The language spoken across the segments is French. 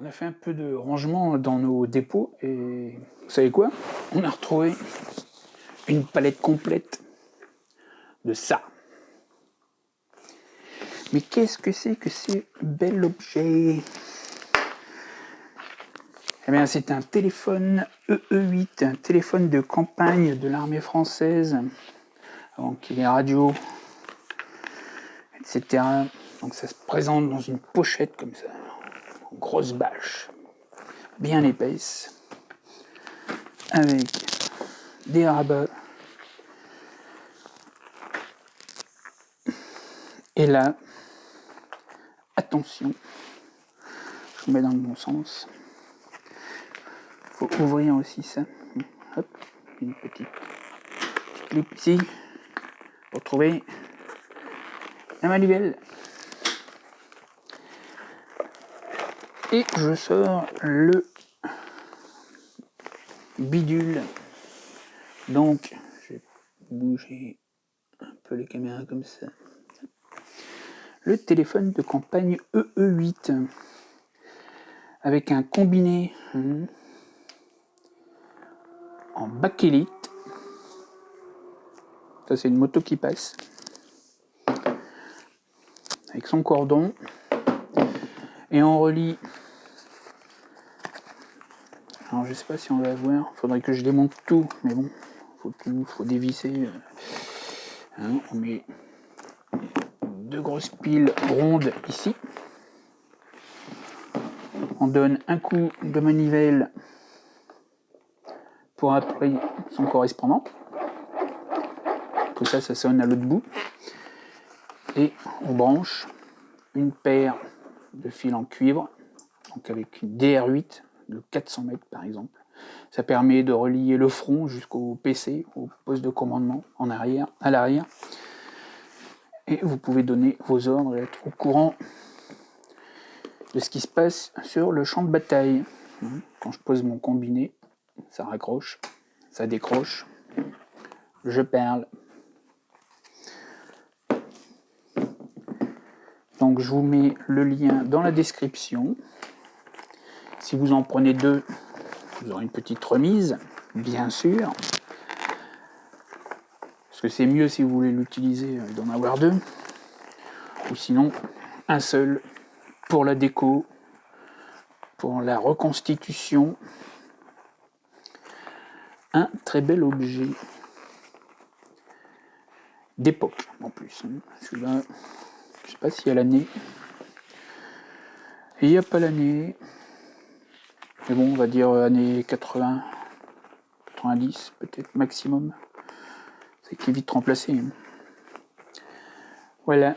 On a fait un peu de rangement dans nos dépôts et vous savez quoi? On a retrouvé une palette complète de ça. Mais qu'est-ce que c'est bel objet? Eh bien, c'est un téléphone EE8, un téléphone de campagne de l'armée française, avant qu'il y ait radio, etc. Donc ça se présente dans une pochette comme ça, en grosse bâche, bien épaisse, avec des rabats. Et là, attention, je mets dans le bon sens. Faut ouvrir aussi ça. Hop, une petite clip ici pour trouver la manivelle. Et je sors le bidule. Donc, je vais bouger un peu les caméras comme ça. Le téléphone de campagne EE8 avec un combiné en bakélite. Ça, c'est une moto qui passe avec son cordon, et on relie. Alors je sais pas si on va voir, faudrait que je démonte tout, mais bon, faut dévisser. On met deux grosses piles rondes ici. On donne un coup de manivelle pour appeler son correspondant. Tout ça, ça sonne à l'autre bout. Et on branche une paire de fils en cuivre, donc avec une DR8 de 400 mètres par exemple. Ça permet de relier le front jusqu'au PC, au poste de commandement en arrière, à l'arrière. Et vous pouvez donner vos ordres et être au courant de ce qui se passe sur le champ de bataille. Quand je pose mon combiné, ça raccroche, ça décroche, je parle. Donc je vous mets le lien dans la description. Si vous en prenez deux, vous aurez une petite remise, bien sûr. Parce que c'est mieux si vous voulez l'utiliser d'en avoir deux. Ou sinon, un seul pour la déco, pour la reconstitution. Un très bel objet d'époque en plus. Celui-là, je sais pas s'il y a l'année. Il n'y a pas l'année. Mais bon, on va dire années 80, 90 peut-être maximum. C'est qui est vite remplacé. Voilà.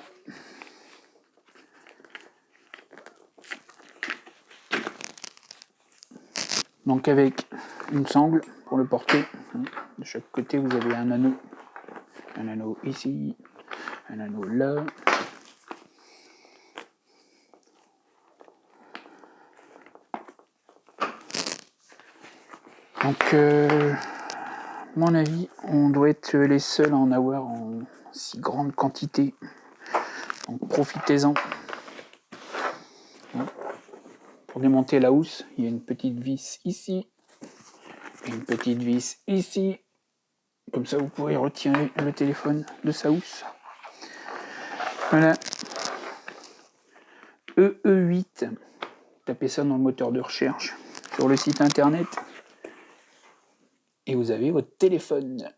Donc avec une sangle pour le porter. De chaque côté, vous avez un anneau. Un anneau ici, un anneau là. Donc, à mon avis, on doit être les seuls à en avoir en si grande quantité. Donc, profitez-en. Pour démonter la housse, il y a une petite vis ici, une petite vis ici. Comme ça, vous pourrez retirer le téléphone de sa housse. Voilà. EE8. Tapez ça dans le moteur de recherche sur le site internet. Et vous avez votre téléphone.